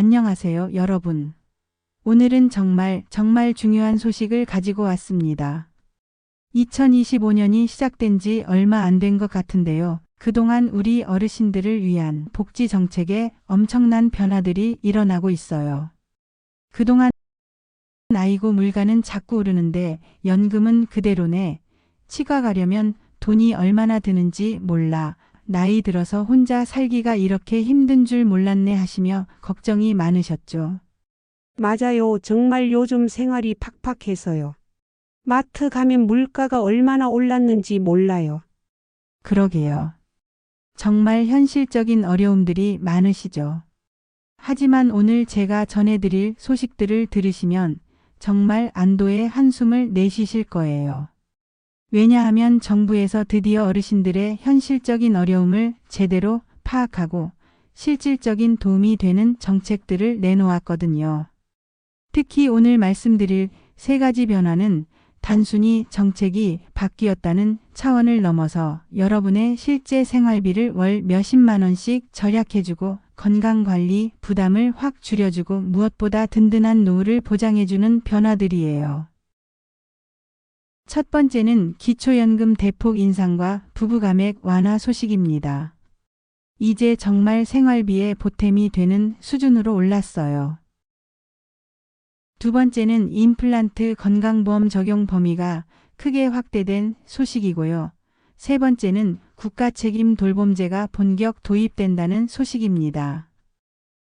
안녕하세요, 여러분. 오늘은 정말 중요한 소식을 가지고 왔습니다. 2025년이 시작된 지 얼마 안 된 것 같은데요. 그동안 우리 어르신들을 위한 복지 정책에 엄청난 변화들이 일어나고 있어요. 그동안 아이고 물가는 자꾸 오르는데 연금은 그대로네. 치과 가려면 돈이 얼마나 드는지 몰라. 나이 들어서 혼자 살기가 이렇게 힘든 줄 몰랐네 하시며 걱정이 많으셨죠. 맞아요. 정말 요즘 생활이 팍팍해서요. 마트 가면 물가가 얼마나 올랐는지 몰라요. 그러게요. 정말 현실적인 어려움들이 많으시죠. 하지만 오늘 제가 전해드릴 소식들을 들으시면 정말 안도의 한숨을 내쉬실 거예요. 왜냐하면 정부에서 드디어 어르신들의 현실적인 어려움을 제대로 파악하고 실질적인 도움이 되는 정책들을 내놓았거든요. 특히 오늘 말씀드릴 세 가지 변화는 단순히 정책이 바뀌었다는 차원을 넘어서 여러분의 실제 생활비를 월 몇십만 원씩 절약해주고 건강관리 부담을 확 줄여주고 무엇보다 든든한 노후를 보장해주는 변화들이에요. 첫 번째는 기초연금 대폭 인상과 부부감액 완화 소식입니다. 이제 정말 생활비에 보탬이 되는 수준으로 올랐어요. 두 번째는 임플란트 건강보험 적용 범위가 크게 확대된 소식이고요. 세 번째는 국가책임 돌봄제가 본격 도입된다는 소식입니다.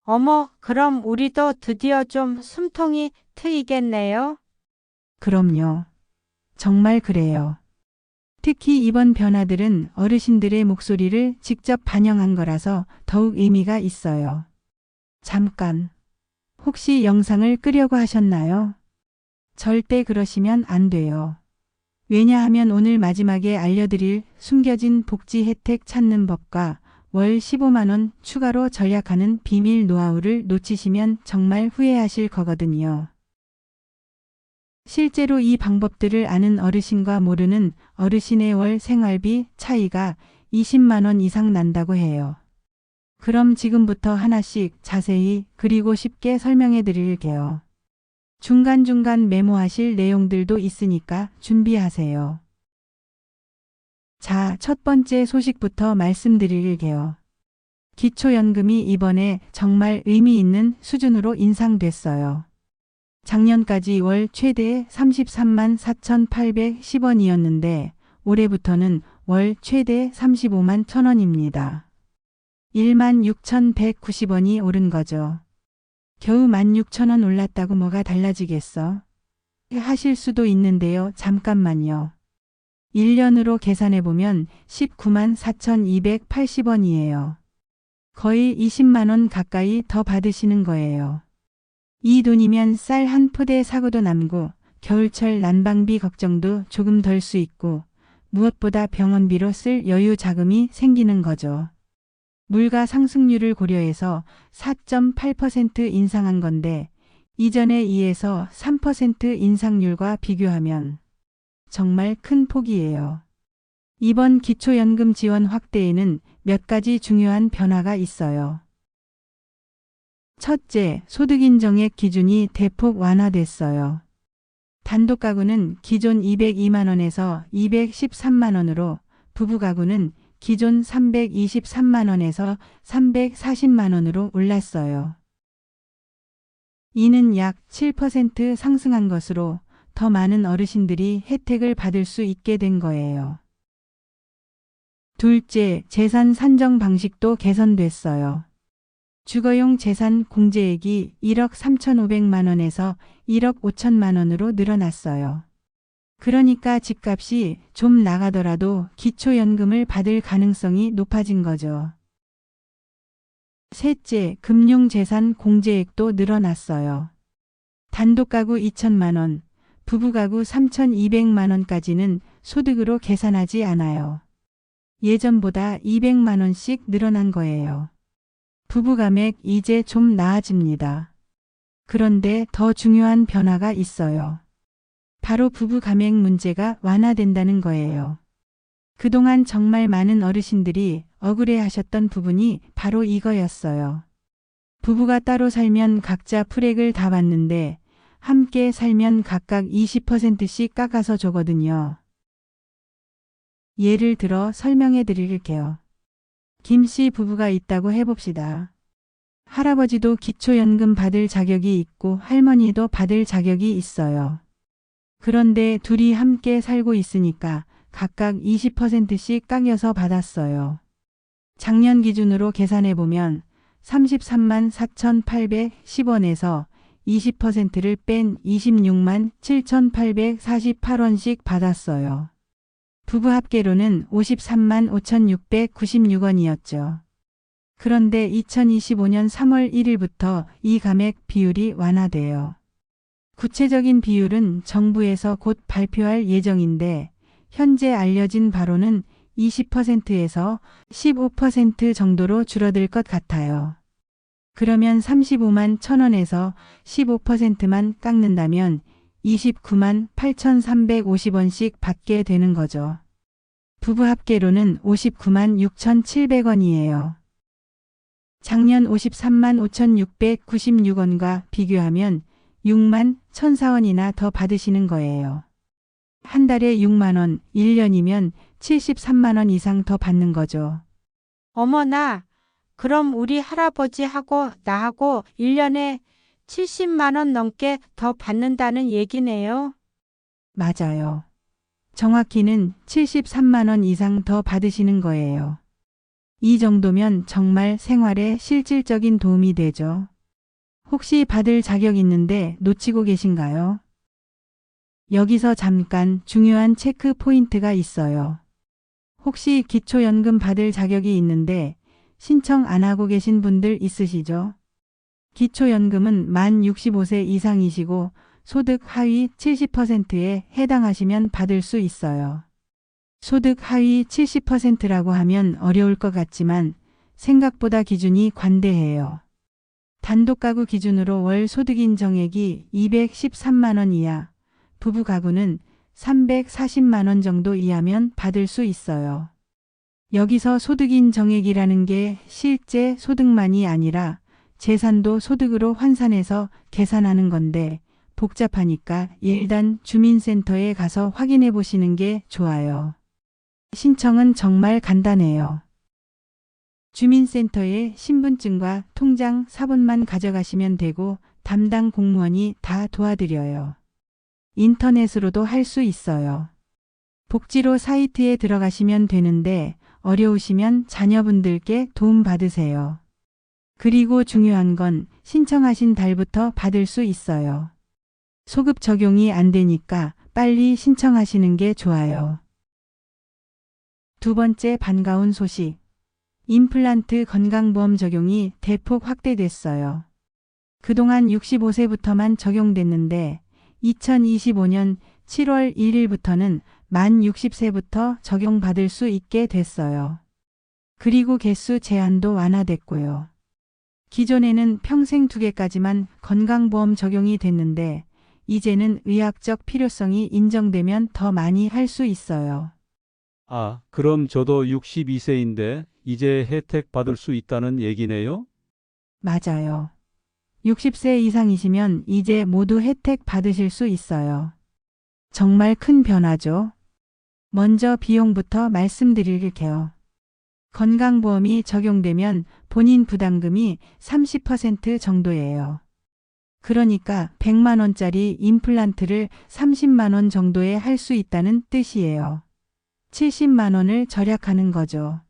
어머, 그럼 우리도 드디어 좀 숨통이 트이겠네요. 그럼요. 정말 그래요. 특히 이번 변화들은 어르신들의 목소리를 직접 반영한 거라서 더욱 의미가 있어요. 잠깐. 혹시 영상을 끄려고 하셨나요? 절대 그러시면 안 돼요. 왜냐하면 오늘 마지막에 알려드릴 숨겨진 복지 혜택 찾는 법과 월 15만 원 추가로 절약하는 비밀 노하우를 놓치시면 정말 후회하실 거거든요. 실제로 이 방법들을 아는 어르신과 모르는 어르신의 월 생활비 차이가 20만 원 이상 난다고 해요. 그럼 지금부터 하나씩 자세히 그리고 쉽게 설명해 드릴게요. 중간중간 메모하실 내용들도 있으니까 준비하세요. 자, 첫 번째 소식부터 말씀드릴게요. 기초연금이 이번에 정말 의미 있는 수준으로 인상됐어요. 작년까지 월 최대 33만 4,810원이었는데 올해부터는 월 최대 35만 1,000원입니다. 16,190원이 오른 거죠. 겨우 16,000원 올랐다고 뭐가 달라지겠어? 하실 수도 있는데요. 잠깐만요. 1년으로 계산해보면 19만 4,280원이에요. 거의 20만 원 가까이 더 받으시는 거예요. 이 돈이면 쌀 한 포대 사고도 남고 겨울철 난방비 걱정도 조금 덜 수 있고 무엇보다 병원비로 쓸 여유 자금이 생기는 거죠. 물가 상승률을 고려해서 4.8% 인상한 건데 이전에 2에서 3% 인상률과 비교하면 정말 큰 폭이에요. 이번 기초연금 지원 확대에는 몇 가지 중요한 변화가 있어요. 첫째, 소득인정액 기준이 대폭 완화됐어요. 단독 가구는 기존 202만 원에서 213만 원으로, 부부 가구는 기존 323만 원에서 340만 원으로 올랐어요. 이는 약 7% 상승한 것으로 더 많은 어르신들이 혜택을 받을 수 있게 된 거예요. 둘째, 재산 산정 방식도 개선됐어요. 주거용 재산 공제액이 1억 3,500만 원에서 1억 5천만 원으로 늘어났어요. 그러니까 집값이 좀 나가더라도 기초연금을 받을 가능성이 높아진 거죠. 셋째, 금융재산 공제액도 늘어났어요. 단독가구 2천만 원, 부부가구 3,200만 원까지는 소득으로 계산하지 않아요. 예전보다 200만 원씩 늘어난 거예요. 부부감액 이제 좀 나아집니다. 그런데 더 중요한 변화가 있어요. 바로 부부감액 문제가 완화된다는 거예요. 그동안 정말 많은 어르신들이 억울해하셨던 부분이 바로 이거였어요. 부부가 따로 살면 각자 풀액을 다 받는데 함께 살면 각각 20%씩 깎아서 주거든요. 예를 들어 설명해 드릴게요. 김 씨 부부가 있다고 해봅시다. 할아버지도 기초연금 받을 자격이 있고 할머니도 받을 자격이 있어요. 그런데 둘이 함께 살고 있으니까 각각 20%씩 깎여서 받았어요. 작년 기준으로 계산해보면 33만 4,810원에서 20%를 뺀 26만 7,848원씩 받았어요. 부부 합계로는 53만 5,696원이었죠. 그런데 2025년 3월 1일부터 이 감액 비율이 완화돼요. 구체적인 비율은 정부에서 곧 발표할 예정인데 현재 알려진 바로는 20%에서 15% 정도로 줄어들 것 같아요. 그러면 35만 1,000원에서 15%만 깎는다면 29만 8,350원씩 받게 되는 거죠. 부부 합계로는 59만 6,700원이에요. 작년 53만 5,696원과 비교하면 6만 1,004원이나 더 받으시는 거예요. 한 달에 6만 원, 1년이면 73만 원 이상 더 받는 거죠. 어머나, 그럼 우리 할아버지하고 나하고 1년에 70만 원 넘게 더 받는다는 얘기네요. 맞아요. 정확히는 73만 원 이상 더 받으시는 거예요. 이 정도면 정말 생활에 실질적인 도움이 되죠. 혹시 받을 자격 있는데 놓치고 계신가요? 여기서 잠깐 중요한 체크 포인트가 있어요. 혹시 기초연금 받을 자격이 있는데 신청 안 하고 계신 분들 있으시죠? 기초연금은 만 65세 이상이시고 소득 하위 70%에 해당하시면 받을 수 있어요. 소득 하위 70%라고 하면 어려울 것 같지만 생각보다 기준이 관대해요. 단독 가구 기준으로 월 소득 인정액이 213만 원 이하, 부부 가구는 340만 원 정도 이하면 받을 수 있어요. 여기서 소득인 정액이라는 게 실제 소득만이 아니라 재산도 소득으로 환산해서 계산하는 건데 복잡하니까 일단 주민센터에 가서 확인해 보시는 게 좋아요. 신청은 정말 간단해요. 주민센터에 신분증과 통장 사본만 가져가시면 되고 담당 공무원이 다 도와드려요. 인터넷으로도 할 수 있어요. 복지로 사이트에 들어가시면 되는데 어려우시면 자녀분들께 도움 받으세요. 그리고 중요한 건 신청하신 달부터 받을 수 있어요. 소급 적용이 안 되니까 빨리 신청하시는 게 좋아요. 두 번째 반가운 소식. 임플란트 건강보험 적용이 대폭 확대됐어요. 그동안 65세부터만 적용됐는데 2025년 7월 1일부터는 만 60세부터 적용받을 수 있게 됐어요. 그리고 개수 제한도 완화됐고요. 기존에는 평생 2개까지만 건강보험 적용이 됐는데 이제는 의학적 필요성이 인정되면 더 많이 할 수 있어요. 아, 그럼 저도 62세인데 이제 혜택 받을 수 있다는 얘기네요? 맞아요. 60세 이상이시면 이제 모두 혜택 받으실 수 있어요. 정말 큰 변화죠. 먼저 비용부터 말씀드릴게요. 건강보험이 적용되면 본인 부담금이 30% 정도예요. 그러니까 100만 원짜리 임플란트를 30만 원 정도에 할 수 있다는 뜻이에요. 70만 원을 절약하는 거죠.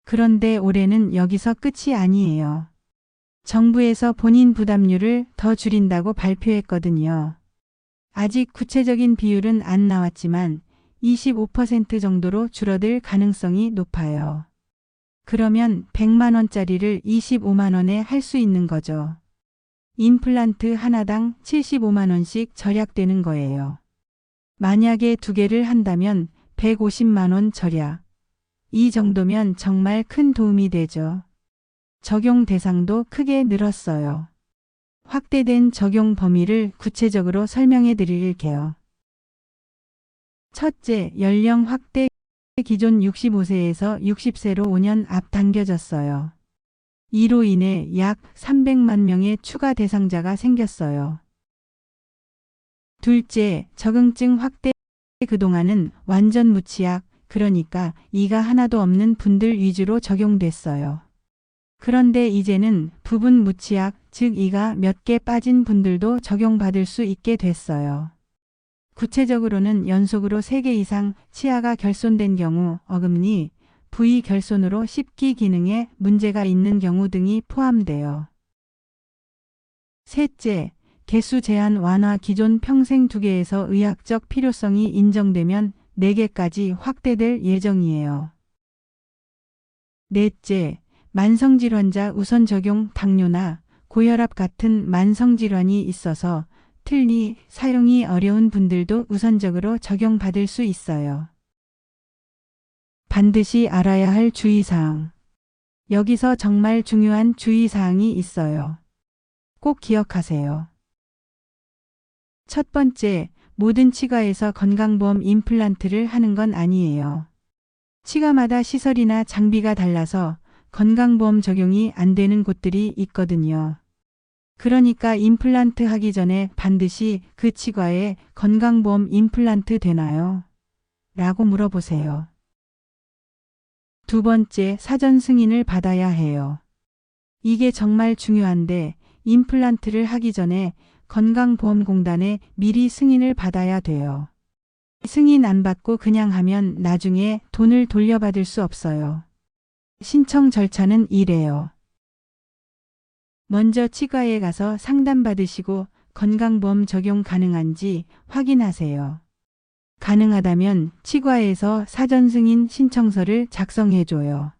그런데 올해는 여기서 끝이 아니에요. 정부에서 본인 부담률을 더 줄인다고 발표했거든요. 아직 구체적인 비율은 안 나왔지만 25% 정도로 줄어들 가능성이 높아요. 그러면 100만 원짜리를 25만 원에 할 수 있는 거죠. 임플란트 하나당 75만 원씩 절약되는 거예요. 만약에 2개를 한다면 150만 원 절약. 이 정도면 정말 큰 도움이 되죠. 적용 대상도 크게 늘었어요. 확대된 적용 범위를 구체적으로 설명해 드릴게요. 첫째, 연령 확대. 기존 65세에서 60세로 5년 앞당겨졌어요. 이로 인해 약 300만 명의 추가 대상자가 생겼어요. 둘째, 적응증 확대. 그동안은 완전 무취약, 그러니까 이가 하나도 없는 분들 위주로 적용됐어요. 그런데 이제는 부분 무취약, 즉 이가 몇 개 빠진 분들도 적용받을 수 있게 됐어요. 구체적으로는 연속으로 3개 이상 치아가 결손된 경우, 어금니, 부위 결손으로 씹기 기능에 문제가 있는 경우 등이 포함돼요. 셋째, 개수 제한 완화. 기존 평생 2개에서 의학적 필요성이 인정되면 4개까지 확대될 예정이에요. 넷째, 만성질환자 우선 적용. 당뇨나 고혈압 같은 만성질환이 있어서 틀니 사용이 어려운 분들도 우선적으로 적용받을 수 있어요. 반드시 알아야 할 주의사항. 여기서 정말 중요한 주의사항이 있어요. 꼭 기억하세요. 첫 번째, 모든 치과에서 건강보험 임플란트를 하는 건 아니에요. 치과마다 시설이나 장비가 달라서 건강보험 적용이 안 되는 곳들이 있거든요. 그러니까 임플란트 하기 전에 반드시 그 치과에 건강보험 임플란트 되나요? 라고 물어보세요. 두 번째, 사전 승인을 받아야 해요. 이게 정말 중요한데 임플란트를 하기 전에 건강보험공단에 미리 승인을 받아야 돼요. 승인 안 받고 그냥 하면 나중에 돈을 돌려받을 수 없어요. 신청 절차는 이래요. 먼저 치과에 가서 상담받으시고 건강보험 적용 가능한지 확인하세요. 가능하다면 치과에서 사전 승인 신청서를 작성해줘요.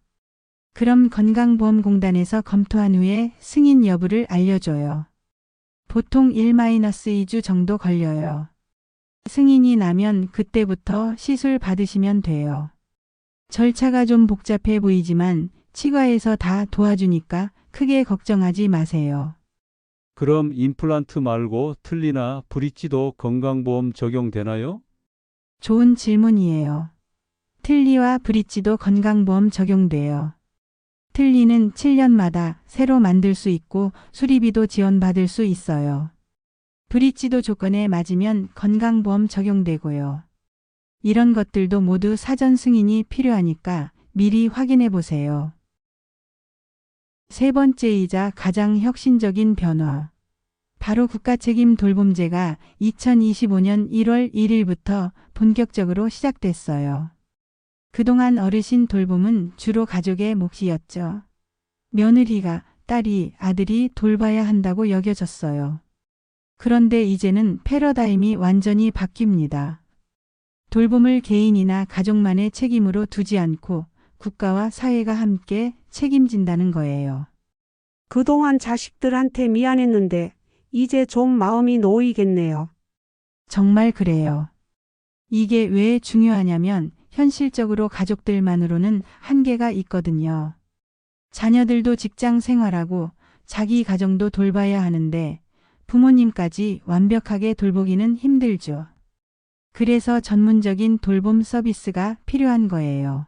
그럼 건강보험공단에서 검토한 후에 승인 여부를 알려줘요. 보통 1-2주 정도 걸려요. 승인이 나면 그때부터 시술 받으시면 돼요. 절차가 좀 복잡해 보이지만 치과에서 다 도와주니까 크게 걱정하지 마세요. 그럼 임플란트 말고 틀니나 브릿지도 건강보험 적용되나요? 좋은 질문이에요. 틀니와 브릿지도 건강보험 적용돼요. 틀니는 7년마다 새로 만들 수 있고 수리비도 지원받을 수 있어요. 브릿지도 조건에 맞으면 건강보험 적용되고요. 이런 것들도 모두 사전 승인이 필요하니까 미리 확인해 보세요. 세 번째이자 가장 혁신적인 변화. 바로 국가책임 돌봄제가 2025년 1월 1일부터 본격적으로 시작됐어요. 그동안 어르신 돌봄은 주로 가족의 몫이었죠. 며느리가, 딸이, 아들이 돌봐야 한다고 여겨졌어요. 그런데 이제는 패러다임이 완전히 바뀝니다. 돌봄을 개인이나 가족만의 책임으로 두지 않고 국가와 사회가 함께 책임진다는 거예요. 그동안 자식들한테 미안했는데 이제 좀 마음이 놓이겠네요. 정말 그래요. 이게 왜 중요하냐면 현실적으로 가족들만으로는 한계가 있거든요. 자녀들도 직장 생활하고 자기 가정도 돌봐야 하는데 부모님까지 완벽하게 돌보기는 힘들죠. 그래서 전문적인 돌봄 서비스가 필요한 거예요.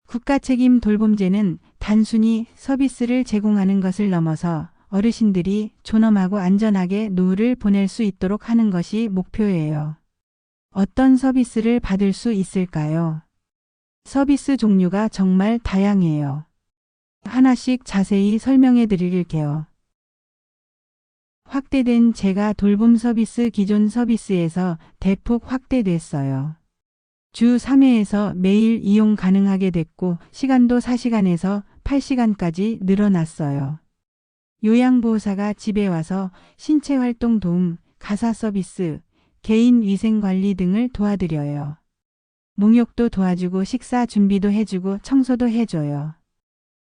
국가책임 돌봄제는 단순히 서비스를 제공하는 것을 넘어서 어르신들이 존엄하고 안전하게 노후를 보낼 수 있도록 하는 것이 목표예요. 어떤 서비스를 받을 수 있을까요? 서비스 종류가 정말 다양해요. 하나씩 자세히 설명해 드릴게요. 확대된 재가 돌봄 서비스. 기존 서비스에서 대폭 확대됐어요. 주 3회에서 매일 이용 가능하게 됐고 시간도 4시간에서 8시간까지 늘어났어요. 요양보호사가 집에 와서 신체활동 도움, 가사 서비스, 개인 위생관리 등을 도와드려요. 목욕도 도와주고 식사 준비도 해주고 청소도 해줘요.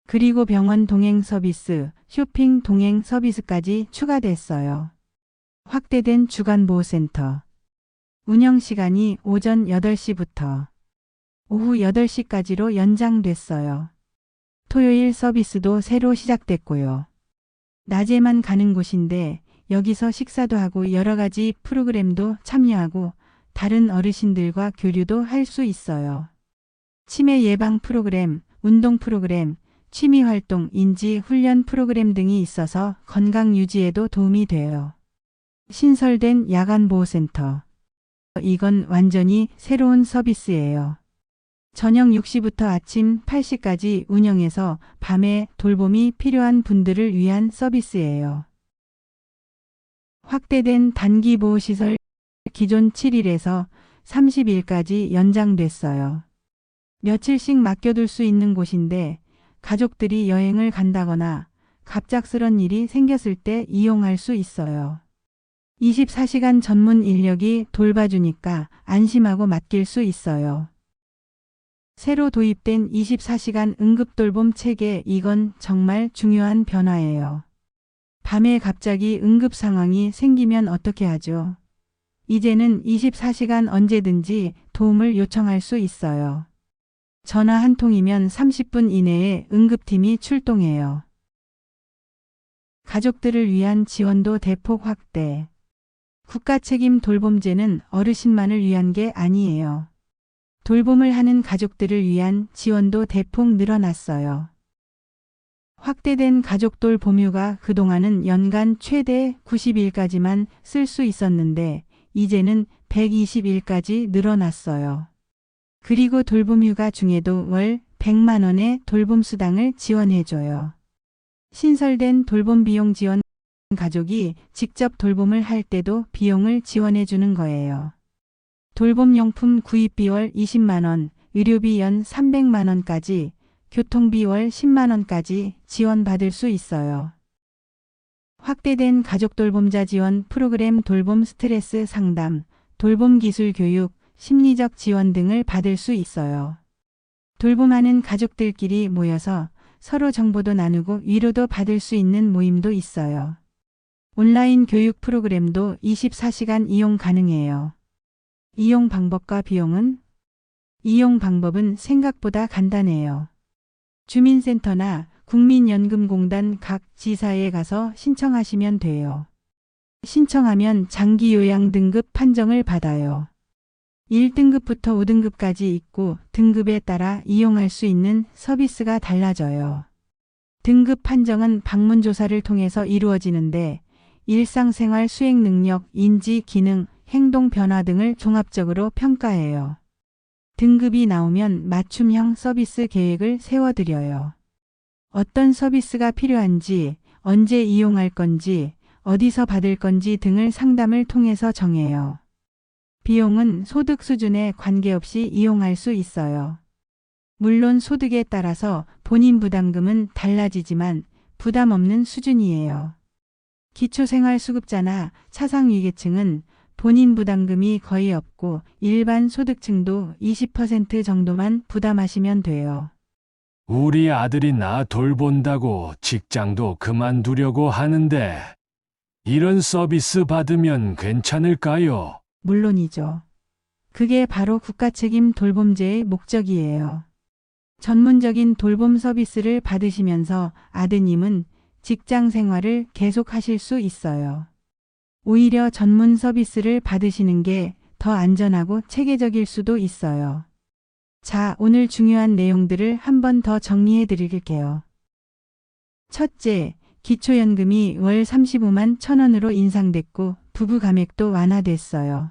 그리고 병원 동행 서비스, 쇼핑 동행 서비스까지 추가됐어요. 확대된 주간보호센터. 운영시간이 오전 8시부터 오후 8시까지로 연장됐어요. 토요일 서비스도 새로 시작됐고요. 낮에만 가는 곳인데 여기서 식사도 하고 여러 가지 프로그램도 참여하고 다른 어르신들과 교류도 할 수 있어요. 치매 예방 프로그램, 운동 프로그램, 취미활동, 인지, 훈련 프로그램 등이 있어서 건강 유지에도 도움이 돼요. 신설된 야간보호센터. 이건 완전히 새로운 서비스예요. 저녁 6시부터 아침 8시까지 운영해서 밤에 돌봄이 필요한 분들을 위한 서비스예요. 확대된 단기보호시설 기존 7일에서 30일까지 연장됐어요. 며칠씩 맡겨둘 수 있는 곳인데 가족들이 여행을 간다거나 갑작스런 일이 생겼을 때 이용할 수 있어요. 24시간 전문 인력이 돌봐주니까 안심하고 맡길 수 있어요. 새로 도입된 24시간 응급돌봄 체계, 이건 정말 중요한 변화예요. 밤에 갑자기 응급 상황이 생기면 어떻게 하죠? 이제는 24시간 언제든지 도움을 요청할 수 있어요. 전화 한 통이면 30분 이내에 응급팀이 출동해요. 가족들을 위한 지원도 대폭 확대. 국가 책임 돌봄제는 어르신만을 위한 게 아니에요. 돌봄을 하는 가족들을 위한 지원도 대폭 늘어났어요. 확대된 가족돌 보휴가 그동안은 연간 최대 90일까지만 쓸 수 있었는데 이제는 120일까지 늘어났어요. 그리고 돌봄휴가 중에도 월 100만 원의 돌봄수당을 지원해줘요. 신설된 돌봄비용 지원, 가족이 직접 돌봄을 할 때도 비용을 지원해주는 거예요. 돌봄용품 구입비 월 20만 원, 의료비 연 300만 원까지, 교통비 월 10만 원까지 지원받을 수 있어요. 확대된 가족돌봄자 지원 프로그램, 돌봄 스트레스 상담, 돌봄 기술 교육, 심리적 지원 등을 받을 수 있어요. 돌봄하는 가족들끼리 모여서 서로 정보도 나누고 위로도 받을 수 있는 모임도 있어요. 온라인 교육 프로그램도 24시간 이용 가능해요. 이용 방법과 비용은? 이용 방법은 생각보다 간단해요. 주민센터나 국민연금공단 각 지사에 가서 신청하시면 돼요. 신청하면 장기요양 등급 판정을 받아요. 1등급부터 5등급까지 있고 등급에 따라 이용할 수 있는 서비스가 달라져요. 등급 판정은 방문조사를 통해서 이루어지는데 일상생활 수행 능력, 인지, 기능, 행동 변화 등을 종합적으로 평가해요. 등급이 나오면 맞춤형 서비스 계획을 세워드려요. 어떤 서비스가 필요한지, 언제 이용할 건지, 어디서 받을 건지 등을 상담을 통해서 정해요. 비용은 소득 수준에 관계없이 이용할 수 있어요. 물론 소득에 따라서 본인 부담금은 달라지지만 부담 없는 수준이에요. 기초생활수급자나 차상위계층은 본인 부담금이 거의 없고 일반 소득층도 20% 정도만 부담하시면 돼요. 우리 아들이 나 돌본다고 직장도 그만두려고 하는데 이런 서비스 받으면 괜찮을까요? 물론이죠. 그게 바로 국가책임 돌봄제의 목적이에요. 전문적인 돌봄 서비스를 받으시면서 아드님은 직장 생활을 계속하실 수 있어요. 오히려 전문 서비스를 받으시는 게 더 안전하고 체계적일 수도 있어요. 자, 오늘 중요한 내용들을 한 번 더 정리해 드릴게요. 첫째, 기초연금이 월 35만 1,000원으로 인상됐고 부부 감액도 완화됐어요.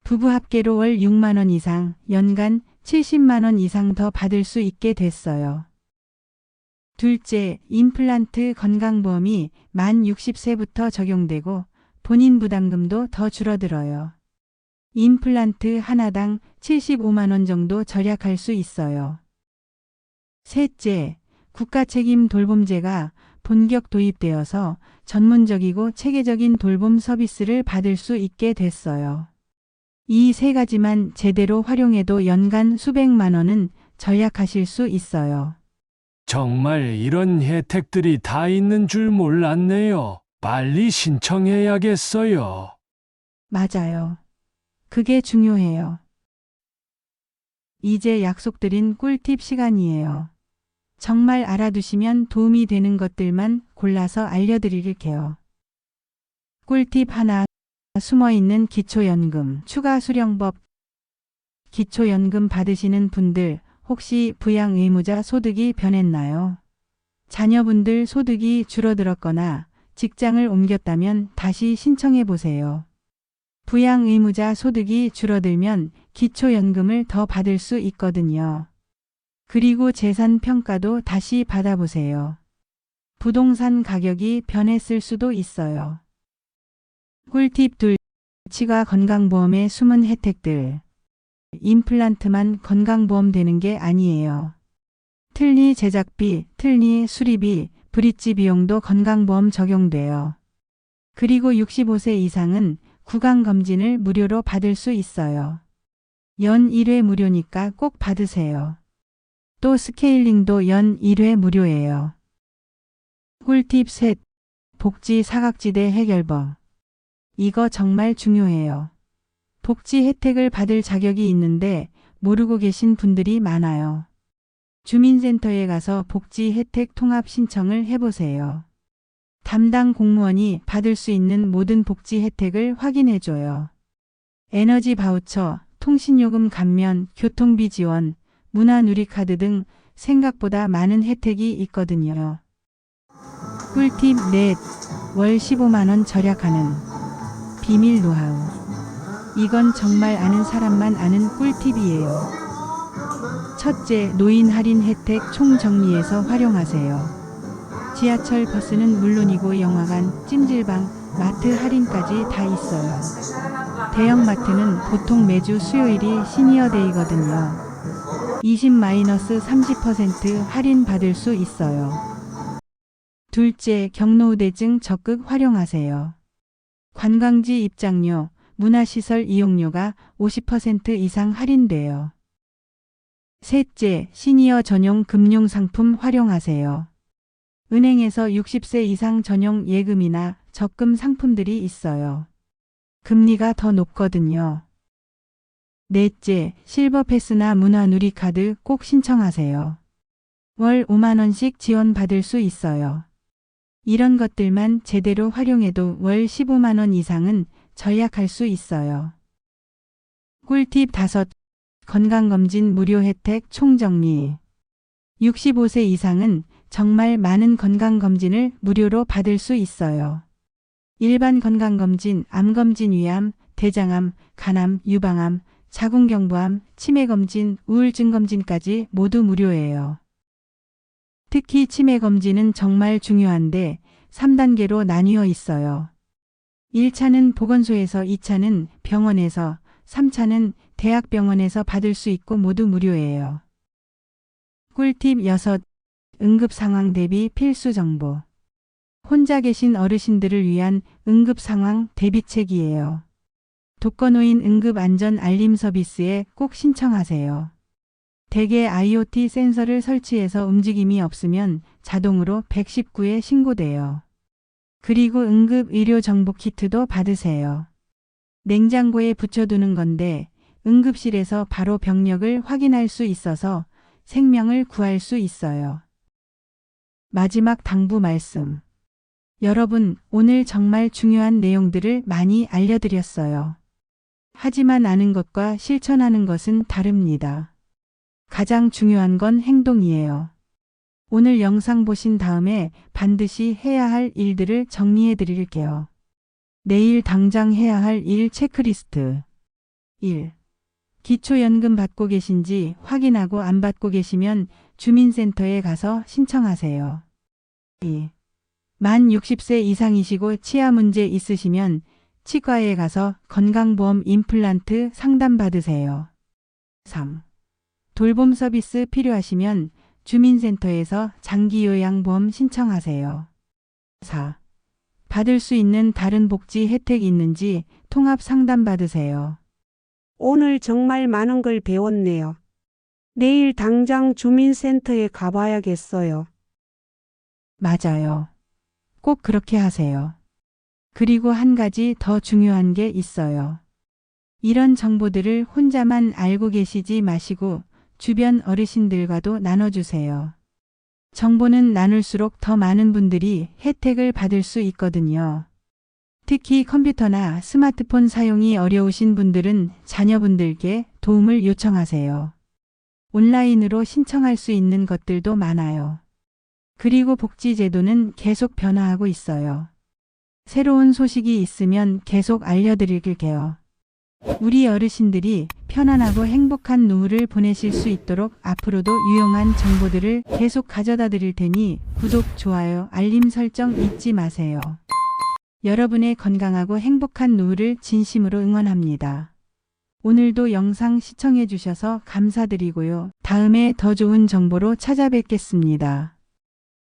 부부 합계로 월 6만 원 이상, 연간 70만 원 이상 더 받을 수 있게 됐어요. 둘째, 임플란트 건강보험이 만 60세부터 적용되고 본인 부담금도 더 줄어들어요. 임플란트 하나당 75만 원 정도 절약할 수 있어요. 셋째, 국가책임 돌봄제가 본격 도입되어서 전문적이고 체계적인 돌봄 서비스를 받을 수 있게 됐어요. 이 세 가지만 제대로 활용해도 연간 수백만 원은 절약하실 수 있어요. 정말 이런 혜택들이 다 있는 줄 몰랐네요. 빨리 신청해야겠어요. 맞아요. 그게 중요해요. 이제 약속드린 꿀팁 시간이에요. 정말 알아두시면 도움이 되는 것들만 골라서 알려드릴게요. 꿀팁 하나, 숨어있는 기초연금 추가 수령법. 기초연금 받으시는 분들 혹시 부양 의무자 소득이 변했나요? 자녀분들 소득이 줄어들었거나 직장을 옮겼다면 다시 신청해 보세요. 부양 의무자 소득이 줄어들면 기초연금을 더 받을 수 있거든요. 그리고 재산 평가도 다시 받아보세요. 부동산 가격이 변했을 수도 있어요. 꿀팁 둘, 치과 건강보험의 숨은 혜택들. 임플란트만 건강보험 되는 게 아니에요. 틀니 제작비, 틀니 수리비, 브릿지 비용도 건강보험 적용돼요. 그리고 65세 이상은 구강검진을 무료로 받을 수 있어요. 연 1회 무료니까 꼭 받으세요. 또 스케일링도 연 1회 무료예요. 꿀팁 셋, 복지 사각지대 해결법. 이거 정말 중요해요. 복지 혜택을 받을 자격이 있는데 모르고 계신 분들이 많아요. 주민센터에 가서 복지 혜택 통합 신청을 해보세요. 담당 공무원이 받을 수 있는 모든 복지 혜택을 확인해줘요. 에너지 바우처, 통신요금 감면, 교통비 지원, 문화누리카드 등 생각보다 많은 혜택이 있거든요. 꿀팁 넷, 월 15만원 절약하는 비밀 노하우. 이건 정말 아는 사람만 아는 꿀팁이에요. 첫째, 노인 할인 혜택 총정리해서 활용하세요. 지하철 버스는 물론이고 영화관, 찜질방, 마트 할인까지 다 있어요. 대형마트는 보통 매주 수요일이 시니어데이거든요. 20-30% 할인 받을 수 있어요. 둘째, 경로우대증 적극 활용하세요. 관광지 입장료, 문화시설 이용료가 50% 이상 할인돼요. 셋째, 시니어 전용 금융상품 활용하세요. 은행에서 60세 이상 전용 예금이나 적금 상품들이 있어요. 금리가 더 높거든요. 넷째, 실버패스나 문화누리카드 꼭 신청하세요. 월 5만원씩 지원받을 수 있어요. 이런 것들만 제대로 활용해도 월 15만원 이상은 절약할 수 있어요. 꿀팁 5, 건강검진 무료 혜택 총정리. 65세 이상은 정말 많은 건강검진을 무료로 받을 수 있어요. 일반 건강검진, 암검진, 위암, 대장암, 간암, 유방암, 자궁경부암, 치매검진, 우울증검진까지 모두 무료예요. 특히 치매검진은 정말 중요한데 3단계로 나뉘어 있어요. 1차는 보건소에서, 2차는 병원에서, 3차는 대학병원에서 받을 수 있고 모두 무료예요. 꿀팁 6, 응급상황 대비 필수 정보. 혼자 계신 어르신들을 위한 응급상황 대비책이에요. 독거노인 응급안전 알림 서비스에 꼭 신청하세요. 댁에 IoT 센서를 설치해서 움직임이 없으면 자동으로 119에 신고돼요. 그리고 응급의료정보 키트도 받으세요. 냉장고에 붙여두는 건데 응급실에서 바로 병력을 확인할 수 있어서 생명을 구할 수 있어요. 마지막 당부 말씀. 여러분, 오늘 정말 중요한 내용들을 많이 알려드렸어요. 하지만 아는 것과 실천하는 것은 다릅니다. 가장 중요한 건 행동이에요. 오늘 영상 보신 다음에 반드시 해야 할 일들을 정리해 드릴게요. 내일 당장 해야 할 일 체크리스트. 1. 기초연금 받고 계신지 확인하고 안 받고 계시면 주민센터에 가서 신청하세요. 2. 만 60세 이상이시고 치아 문제 있으시면 치과에 가서 건강보험 임플란트 상담받으세요. 3. 돌봄 서비스 필요하시면 주민센터에서 장기요양보험 신청하세요. 4. 받을 수 있는 다른 복지 혜택 있는지 통합 상담 받으세요. 오늘 정말 많은 걸 배웠네요. 내일 당장 주민센터에 가봐야겠어요. 맞아요. 꼭 그렇게 하세요. 그리고 한 가지 더 중요한 게 있어요. 이런 정보들을 혼자만 알고 계시지 마시고 주변 어르신들과도 나눠주세요. 정보는 나눌수록 더 많은 분들이 혜택을 받을 수 있거든요. 특히 컴퓨터나 스마트폰 사용이 어려우신 분들은 자녀분들께 도움을 요청하세요. 온라인으로 신청할 수 있는 것들도 많아요. 그리고 복지제도는 계속 변화하고 있어요. 새로운 소식이 있으면 계속 알려드릴게요. 우리 어르신들이 편안하고 행복한 노후를 보내실 수 있도록 앞으로도 유용한 정보들을 계속 가져다 드릴 테니 구독, 좋아요, 알림 설정 잊지 마세요. 여러분의 건강하고 행복한 노후를 진심으로 응원합니다. 오늘도 영상 시청해 주셔서 감사드리고요. 다음에 더 좋은 정보로 찾아뵙겠습니다.